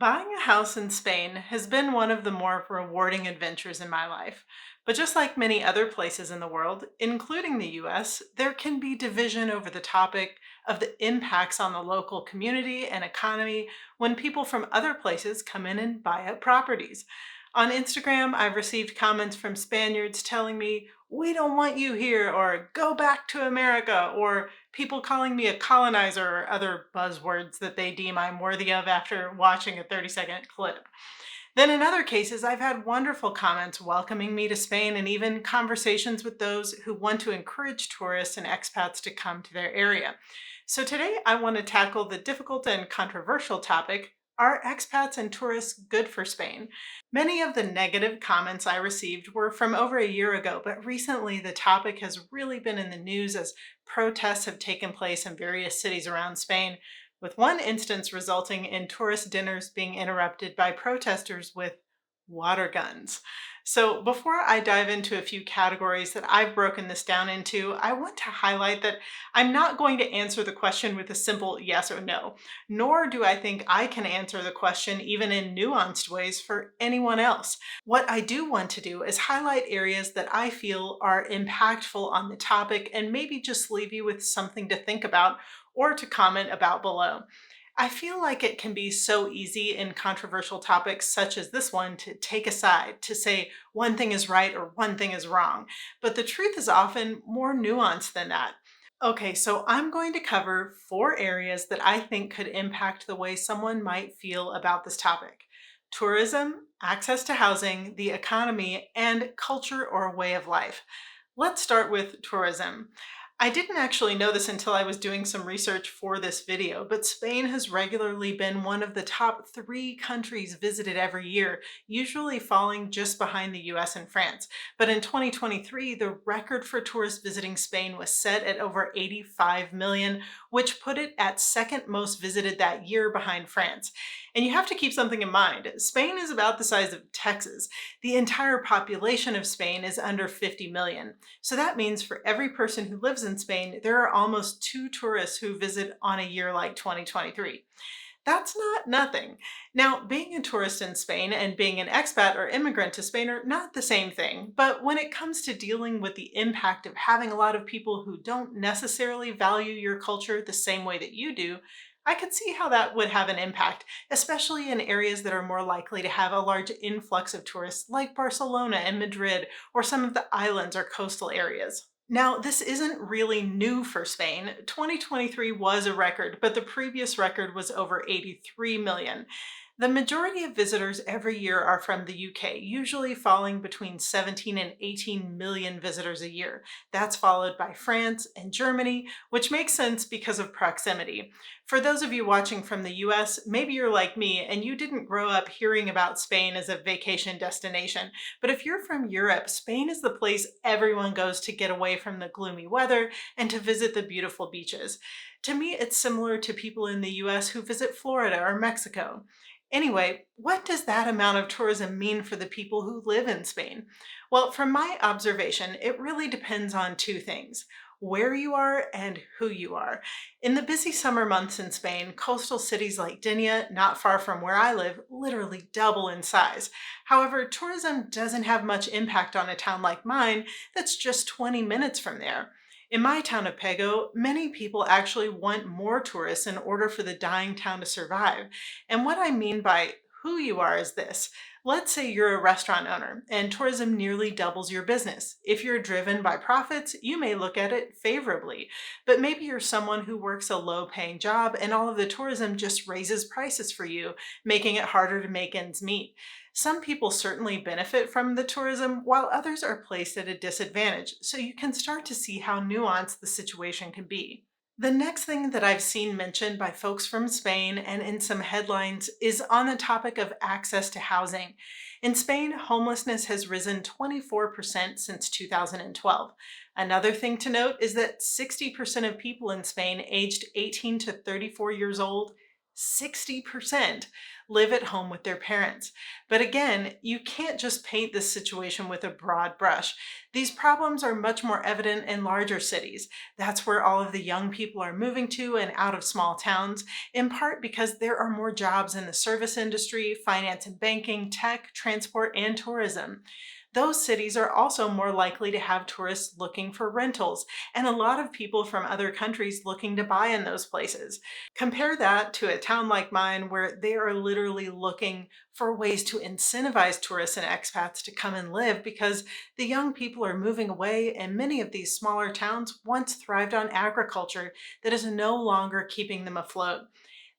Buying a house in Spain has been one of the more rewarding adventures in my life. But just like many other places in the world, including the US, there can be division over the topic of the impacts on the local community and economy when people from other places come in and buy up properties. On Instagram, I've received comments from Spaniards telling me, "We don't want you here," or "Go back to America," or people calling me a colonizer or other buzzwords that they deem I'm worthy of after watching a 30-second clip. Then in other cases, I've had wonderful comments welcoming me to Spain and even conversations with those who want to encourage tourists and expats to come to their area. So today I want to tackle the difficult and controversial topic. Are expats and tourists good for Spain? Many of the negative comments I received were from over a year ago, but recently the topic has really been in the news as protests have taken place in various cities around Spain, with one instance resulting in tourist dinners being interrupted by protesters with water guns. So, before I dive into a few categories that I've broken this down into, I want to highlight that I'm not going to answer the question with a simple yes or no, nor do I think I can answer the question even in nuanced ways for anyone else. What I do want to do is highlight areas that I feel are impactful on the topic and maybe just leave you with something to think about or to comment about below. I feel like it can be so easy in controversial topics such as this one to take a side, to say one thing is right or one thing is wrong. But the truth is often more nuanced than that. Okay, so I'm going to cover four areas that I think could impact the way someone might feel about this topic: tourism, access to housing, the economy, and culture or way of life. Let's start with tourism. I didn't actually know this until I was doing some research for this video, but Spain has regularly been one of the top three countries visited every year, usually falling just behind the US and France. But in 2023, the record for tourists visiting Spain was set at over 85 million, which put it at second most visited that year behind France. And you have to keep something in mind. Spain is about the size of Texas. The entire population of Spain is under 50 million. So that means for every person who lives in Spain, there are almost two tourists who visit on a year like 2023. That's not nothing. Now, being a tourist in Spain and being an expat or immigrant to Spain are not the same thing, but when it comes to dealing with the impact of having a lot of people who don't necessarily value your culture the same way that you do, I could see how that would have an impact, especially in areas that are more likely to have a large influx of tourists like Barcelona and Madrid or some of the islands or coastal areas. Now, this isn't really new for Spain. 2023 was a record, but the previous record was over 83 million. The majority of visitors every year are from the UK, usually falling between 17 and 18 million visitors a year. That's followed by France and Germany, which makes sense because of proximity. For those of you watching from the US, maybe you're like me and you didn't grow up hearing about Spain as a vacation destination. But if you're from Europe, Spain is the place everyone goes to get away from the gloomy weather and to visit the beautiful beaches. To me, it's similar to people in the US who visit Florida or Mexico. Anyway, what does that amount of tourism mean for the people who live in Spain? Well, from my observation, it really depends on two things: where you are and who you are. In the busy summer months in Spain, coastal cities like Dinia, not far from where I live, literally double in size. However, tourism doesn't have much impact on a town like mine that's just 20 minutes from there. In my town of Pego, many people actually want more tourists in order for the dying town to survive. And what I mean by who you are is this. Let's say you're a restaurant owner and tourism nearly doubles your business. If you're driven by profits, you may look at it favorably. But maybe you're someone who works a low paying job and all of the tourism just raises prices for you, making it harder to make ends meet. Some people certainly benefit from the tourism, while others are placed at a disadvantage, so you can start to see how nuanced the situation can be. The next thing that I've seen mentioned by folks from Spain and in some headlines is on the topic of access to housing. In Spain, homelessness has risen 24% since 2012. Another thing to note is that 60% of people in Spain aged 18 to 34 years old 60% live at home with their parents. But again, you can't just paint this situation with a broad brush. These problems are much more evident in larger cities. That's where all of the young people are moving to and out of small towns, in part because there are more jobs in the service industry, finance and banking, tech, transport, and tourism. Those cities are also more likely to have tourists looking for rentals and a lot of people from other countries looking to buy in those places. Compare that to a town like mine where they are literally looking for ways to incentivize tourists and expats to come and live because the young people are moving away, and many of these smaller towns once thrived on agriculture that is no longer keeping them afloat.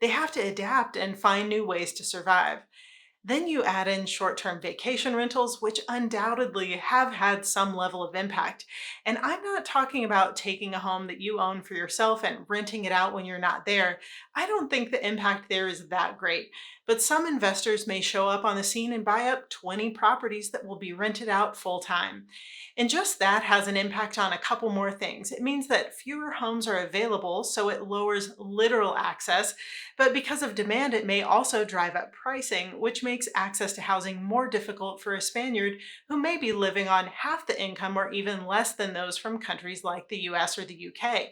They have to adapt and find new ways to survive. Then you add in short term vacation rentals, which undoubtedly have had some level of impact. And I'm not talking about taking a home that you own for yourself and renting it out when you're not there. I don't think the impact there is that great. But some investors may show up on the scene and buy up 20 properties that will be rented out full time. And just that has an impact on a couple more things. It means that fewer homes are available, so it lowers literal access, but because of demand, it may also drive up pricing, which makes access to housing more difficult for a Spaniard who may be living on half the income or even less than those from countries like the US or the UK.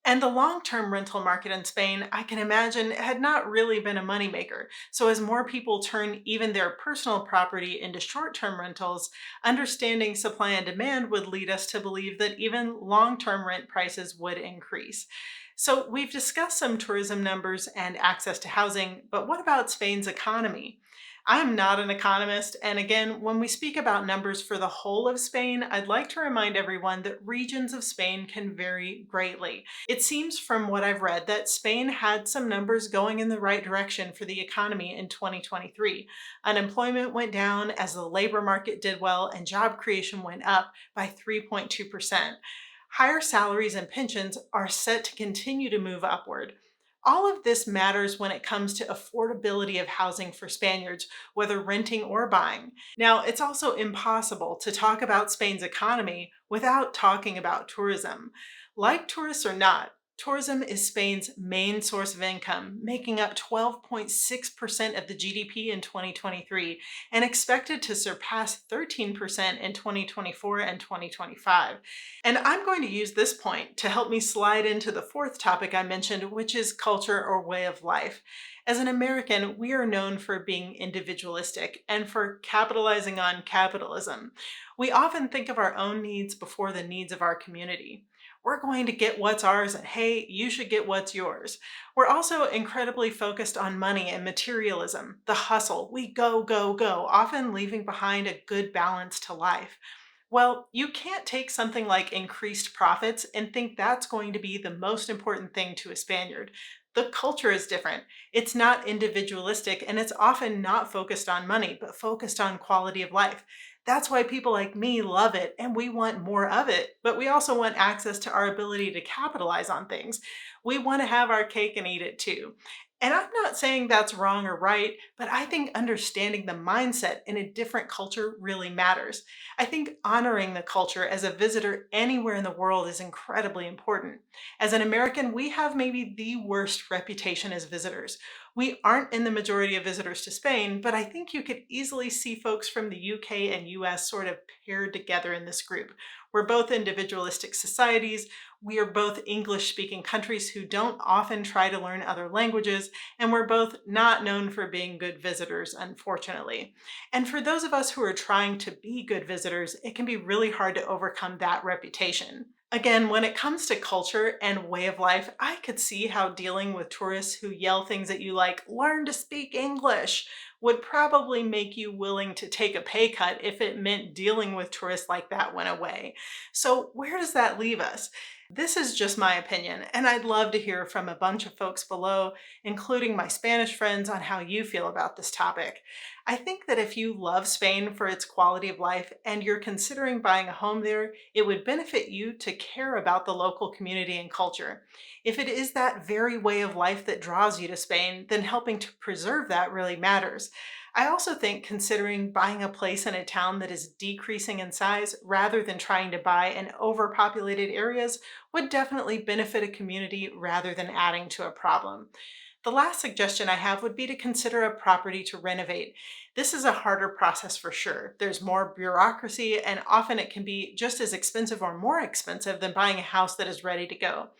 And the long term rental market in Spain, I can imagine, had not really been a moneymaker. So, as more people turn even their personal property into short term rentals, understanding supply and demand would lead us to believe that even long term rent prices would increase. So, we've discussed some tourism numbers and access to housing, but what about Spain's economy? I'm not an economist, and again, when we speak about numbers for the whole of Spain, I'd like to remind everyone that regions of Spain can vary greatly. It seems from what I've read that Spain had some numbers going in the right direction for the economy in 2023. Unemployment went down as the labor market did well, and job creation went up by 3.2%. Higher salaries and pensions are set to continue to move upward. All of this matters when it comes to affordability of housing for Spaniards, whether renting or buying. Now, it's also impossible to talk about Spain's economy without talking about tourism. Like tourists or not, tourism is Spain's main source of income, making up 12.6% of the GDP in 2023 and expected to surpass 13% in 2024 and 2025. And I'm going to use this point to help me slide into the fourth topic I mentioned, which is culture or way of life. As an American, we are known for being individualistic and for capitalizing on capitalism. We often think of our own needs before the needs of our community. We're going to get what's ours, and hey, you should get what's yours. We're also incredibly focused on money and materialism, the hustle. We go, go, go, often leaving behind a good balance to life. Well, you can't take something like increased profits and think that's going to be the most important thing to a Spaniard. The culture is different. It's not individualistic, and it's often not focused on money, but focused on quality of life. That's why people like me love it and we want more of it, but we also want access to our ability to capitalize on things. We want to have our cake and eat it too. And I'm not saying that's wrong or right, but I think understanding the mindset in a different culture really matters. I think honoring the culture as a visitor anywhere in the world is incredibly important. As an American, we have maybe the worst reputation as visitors. We aren't in the majority of visitors to Spain, but I think you could easily see folks from the UK and US sort of paired together in this group. We're both individualistic societies. We are both English speaking countries who don't often try to learn other languages, and we're both not known for being good visitors, unfortunately. And for those of us who are trying to be good visitors, it can be really hard to overcome that reputation. Again, when it comes to culture and way of life, I could see how dealing with tourists who yell things at you like, learn to speak English, would probably make you willing to take a pay cut if it meant dealing with tourists like that went away. So, where does that leave us? This is just my opinion, and I'd love to hear from a bunch of folks below, including my Spanish friends, on how you feel about this topic. I think that if you love Spain for its quality of life and you're considering buying a home there, it would benefit you to care about the local community and culture. If it is that very way of life that draws you to Spain, then helping to preserve that really matters. I also think considering buying a place in a town that is decreasing in size rather than trying to buy in overpopulated areas would definitely benefit a community rather than adding to a problem. The last suggestion I have would be to consider a property to renovate. This is a harder process for sure. There's more bureaucracy, and often it can be just as expensive or more expensive than buying a house that is ready to go.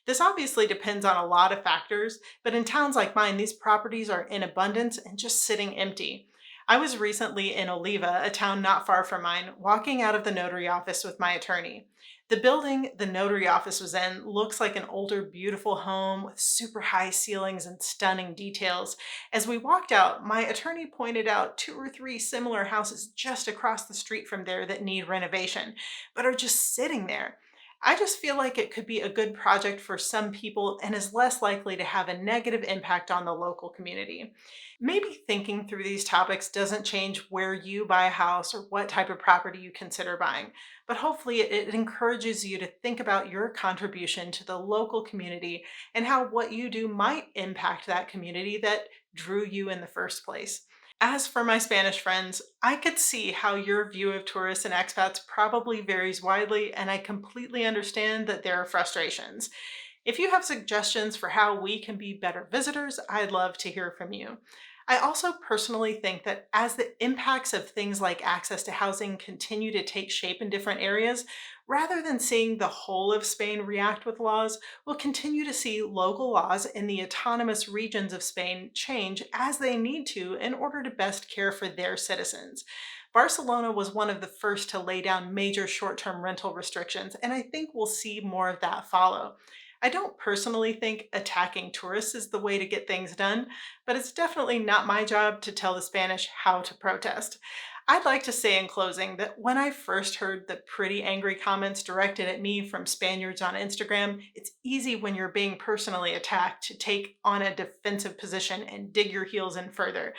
This obviously depends on a lot of factors, but in towns like mine, these properties are in abundance and just sitting empty. I was recently in Oliva, a town not far from mine, walking out of the notary office with my attorney. The building the notary office was in looks like an older, beautiful home with super high ceilings and stunning details. As we walked out, my attorney pointed out two or three similar houses just across the street from there that need renovation, but are just sitting there. I just feel like it could be a good project for some people and is less likely to have a negative impact on the local community. Maybe thinking through these topics doesn't change where you buy a house or what type of property you consider buying, but hopefully it encourages you to think about your contribution to the local community and how what you do might impact that community that drew you in the first place. As for my Spanish friends, I could see how your view of tourists and expats probably varies widely, and I completely understand that there are frustrations. If you have suggestions for how we can be better visitors, I'd love to hear from you. I also personally think that as the impacts of things like access to housing continue to take shape in different areas, rather than seeing the whole of Spain react with laws, we'll continue to see local laws in the autonomous regions of Spain change as they need to in order to best care for their citizens. Barcelona was one of the first to lay down major short term rental restrictions, and I think we'll see more of that follow. I don't personally think attacking tourists is the way to get things done, but it's definitely not my job to tell the Spanish how to protest. I'd like to say in closing that when I first heard the pretty angry comments directed at me from Spaniards on Instagram, it's easy when you're being personally attacked to take on a defensive position and dig your heels in further.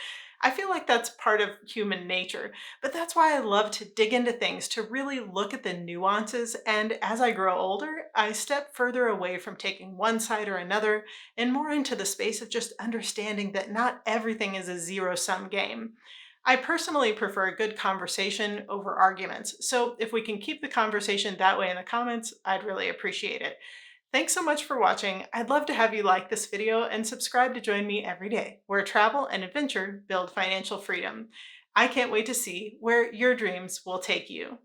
I feel like that's part of human nature, but that's why I love to dig into things to really look at the nuances. And as I grow older, I step further away from taking one side or another and more into the space of just understanding that not everything is a zero sum game. I personally prefer a good conversation over arguments. So if we can keep the conversation that way in the comments, I'd really appreciate it. Thanks so much for watching. I'd love to have you like this video and subscribe to join me every day, where travel and adventure build financial freedom. I can't wait to see where your dreams will take you.